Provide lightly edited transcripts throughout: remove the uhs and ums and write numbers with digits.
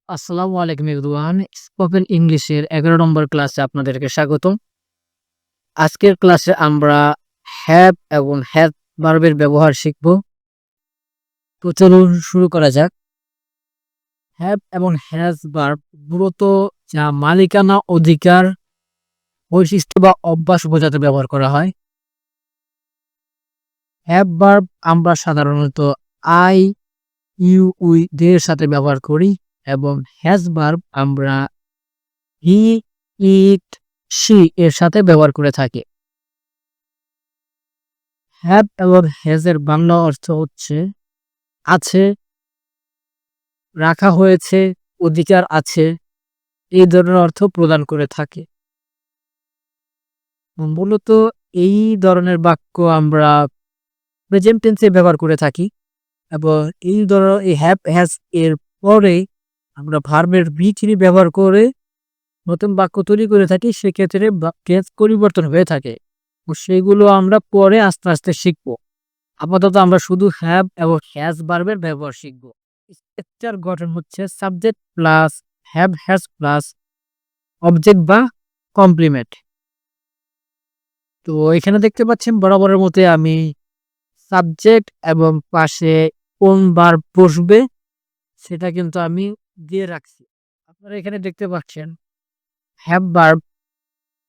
আসসালামু আলাইকুম everyone. Spoken ইংলিশের ১১ নম্বর ক্লাসে আপনাদেরকে স্বাগতম। আজকের ক্লাসে আমরা হ্যাভ এবং হ্যাভ ভার্বের ব্যবহার শিখব। তো চলুন শুরু করা যাক। হ্যাভ এবং হ্যাজ ভার্ব মূলত যা মালিকানা, অধিকার, বৈশিষ্ট্য বা অভ্যাস বোঝাতে ব্যবহার করা হয়। হ্যাভ ভার্ব আমরা সাধারণত আই, ইউ, উই দের সাথে ব্যবহার করি এবং হ্যাজ ভার্ব আমরা হি, ইট, শি এর সাথে ব্যবহার করে থাকি। হ্যাভ এবং হ্যাজ এর বাংলা অর্থ হচ্ছে আছে, রাখা হয়েছে, অধিকার আছে, এই ধরনের অর্থ প্রদান করে থাকে। মূলত এই ধরনের বাক্য আমরা প্রেজেন্ট টেন্সে ব্যবহার করে থাকি এবং এই হ্যাভ হ্যাজ এর পরে আমরা ভার্বের বি থ্রি ব্যবহার করে নতুন বাক্য তৈরি করে থাকি। সেক্ষেত্রে বাক্যের পরিবর্তন হয়ে থাকে। তো সেগুলো আমরা পরে আস্তে আস্তে শিখবো। আপাতত আমরা শুধু হ্যাভ এবং হ্যাজ ভার্বের ব্যবহার শিখব। স্ট্রাকচার গঠন হচ্ছে subject plus have has plus object বা কমপ্লিমেন্ট। তো এখানে দেখতে পাচ্ছেন বরাবরের মতে আমি সাবজেক্ট এবং পাশে কোন ভার্ব বসবে সেটা কিন্তু আমি দিয়ে রাখছি। আপনারা এখানে দেখতে পাচ্ছেন হ্যাভ ভার্ব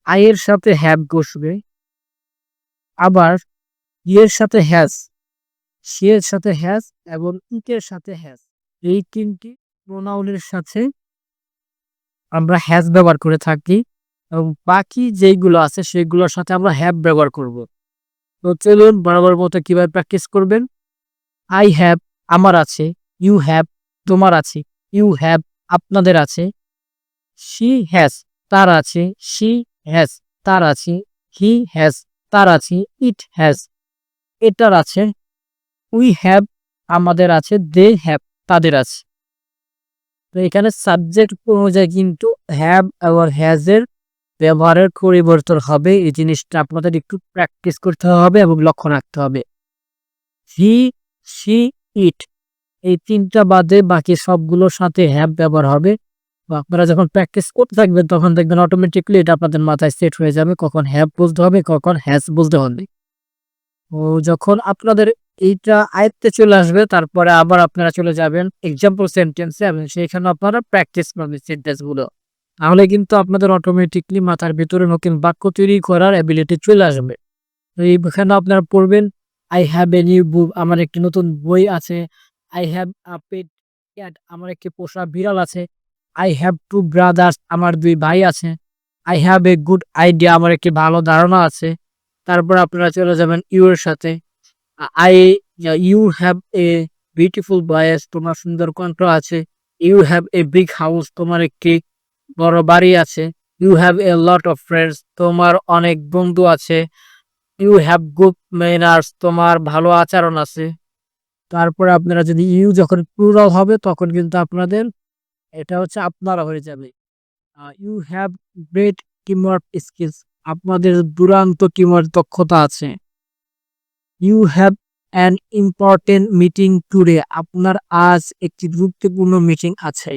আই এর সাথে হ্যাভ বসবে, আবার এর সাথে হ্যাজ, সি এর সাথে হ্যাজ এবং ইটের সাথে হ্যাজ, এই তিনটি প্রোনাউনের সাথে আমরা হ্যাজ ব্যবহার করে থাকি এবং বাকি যেইগুলো আছে সেগুলোর সাথে আমরা হ্যাভ ব্যবহার করব। তো চলুন বরাবর মতো কিভাবে প্র্যাকটিস করবেন। আই হ্যাভ আমার আছে, ইউ হ্যাভ তোমার আছে, ইউ হ্যাভ আপনাদের আছে, শি হ্যাজ তার আছে, শি হ্যাজ তার আছে, হি হ্যাজ তার আছে, ইট হ্যাজ এটার আছে, উই হ্যাভ আমাদের আছে, দে হ্যাভ তাদের আছে। তো এখানে সাবজেক্ট অনুযায়ী কিন্তু হ্যাভ এবং হ্যাজ এর ব্যবহারের পরিবর্তন হবে। এই জিনিসটা আপনাদের একটু প্র্যাকটিস করতে হবে এবং লক্ষ্য রাখতে হবে। হি, সি, ইট এই তিনটা বাদে বাকি সবগুলোর সাথে হ্যাভ ব্যবহার হবে। তো আপনারা যখন প্র্যাকটিস করতে থাকবেন তখন দেখবেন অটোমেটিকলি এটা আপনাদের মাথায় সেট হয়ে যাবে কখন হ্যাভ বলতে হবে, কখন হ্যাজ বলতে হবে। তো যখন আপনাদের এইটা আয়ত্তে চলে আসবে তারপরে আবার আপনারা চলে যাবেন এক্সাম্পল সেন্টেন্সে এবং সেখানে আপনারা প্র্যাকটিস করবেন সেন্টেন্স গুলো। তাহলে কিন্তু আপনাদের অটোমেটিকলি মাথার ভিতরে নতুন বাক্য তৈরি করার অ্যাবিলিটি চলে আসবে। তো এইখানে আপনারা পড়বেন I have a new book আমার একটি নতুন বই আছে। I have a pet cat আমার একটি পোষা বিড়াল আছে। আই হ্যাভ টু ব্রাদার্স আমার ২ ভাই আছে। I have a good idea আমার একটি ভালো ধারণা আছে। তারপর আপনারা চলে যাবেন ইউ এর সাথে। I you have a beautiful voice তোমার সুন্দর কণ্ঠ আছে। You have a big house তোমার একটি বড় বাড়ি আছে। You have a lot of friends তোমার অনেক বন্ধু আছে। ইউ হ্যাভ গুড ম্যানার্স তোমার ভালো আচরণ আছে। তারপরে আপনারা যদি ইউ যখন প্লুরাল হবে তখন কিন্তু আপনাদের এটা হচ্ছে আপনারা হয়ে যাবে। You have great teamwork skills আপনাদের দুরান্ত টিমওয়ার্ক দক্ষতা আছে। You have an important meeting today আপনার আজ একটি গুরুত্বপূর্ণ মিটিং আছে।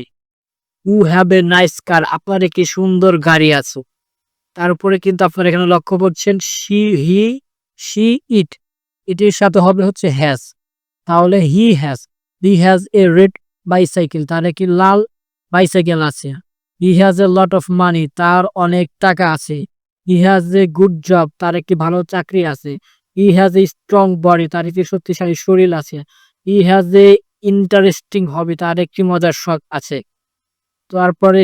You have a nice car আপনার একটি সুন্দর গাড়ি আছে। তারপরে কিন্তু আপনারা এখানে লক্ষ্য করছেন শি, হি, শি, ইট এটির সাথে হবে হচ্ছে হ্যাজ। তাহলে he has a red bicycle তার একটি লাল বাইসাইকেল আছে। He has a lot of money তার অনেক টাকা আছে। He has a good job তার একটি ভালো চাকরি আছে। He has a strong body তার একটি শক্তিশালী শরীর আছে। হি হ্যাজ এ ইন্টারেস্টিং হবি তার একটি মজার শখ আছে। তারপরে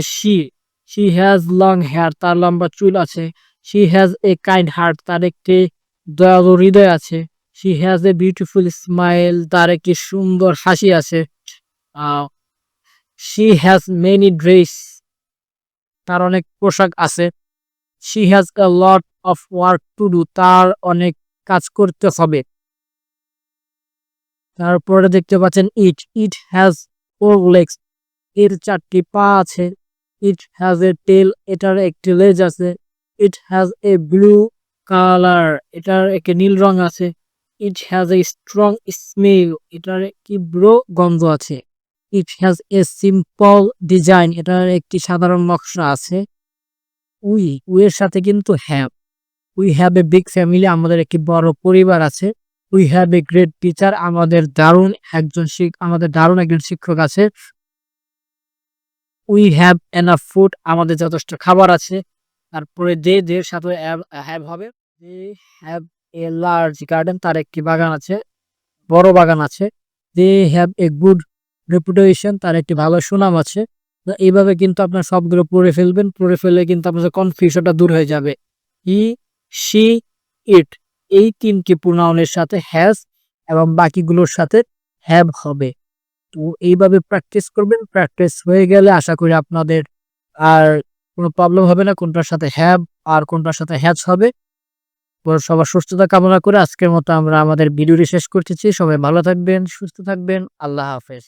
শি হ্যাজ লং হেয়ার তার লম্বা চুল আছে। She has a kind heart তার একটি দয়ালু হৃদয় আছে। She has a beautiful smile তার একটি সুন্দর হাসি আছে। শি হ্যাজ মেনি ড্রেস তার অনেক পোশাক আছে। She has a lot of work to do তার অনেক কাজ করতে হবে। তারপরে দেখতে পাচ্ছেন ইট হ্যাজ 4 legs এর 4টি পা আছে। ইট হ্যাজ এ টেল এটার একটি লেজ আছে। It has a blue colour এটার একটি নীল রং আছে। It has a strong smell এটার একটি ব্রো গন্ধ আছে। It has a simple design, এটার একটি সাধারণ নকশা আছে। উই এর সাথে কিন্তু have, we have a big family, আমাদের একটি বড় পরিবার আছে। We have a great teacher, আমাদের দারুণ একজন শিক্ষক আছে। উই হ্যাভ এনাফ ফুড, আমাদের যথেষ্ট খাবার আছে। তারপরে দে সাথে হ্যাভ হবে। They have a large garden, তার একটি বাগান আছে, বড় বাগান আছে। They have a good reputation, তার একটি ভালো সুনাম আছে। তো এইভাবে কিন্তু আপনার সবগুলো পড়ে ফেলবেন, পড়ে ফেললে কিন্তু আপনার কনফিউশনটা দূর হয়ে যাবে। হি, শি, ইট, এই ৩ টি প্রোনাউনের সাথে হ্যাজ এবং বাকিগুলোর সাথে হ্যাভ হবে। তো এইভাবে প্র্যাকটিস করবেন। প্র্যাকটিস হয়ে গেলে আশা করি আপনাদের আর কোনো প্রবলেম হবে না কোনটার সাথে হ্যাভ আর কোনটার সাথে হ্যাজ হবে। তো সবার সুস্থতা কামনা করে আজকের মতো আমরা আমাদের ভিডিওটি শেষ করতেছি। সবাই ভালো থাকবেন, সুস্থ থাকবেন। আল্লাহ হাফেজ।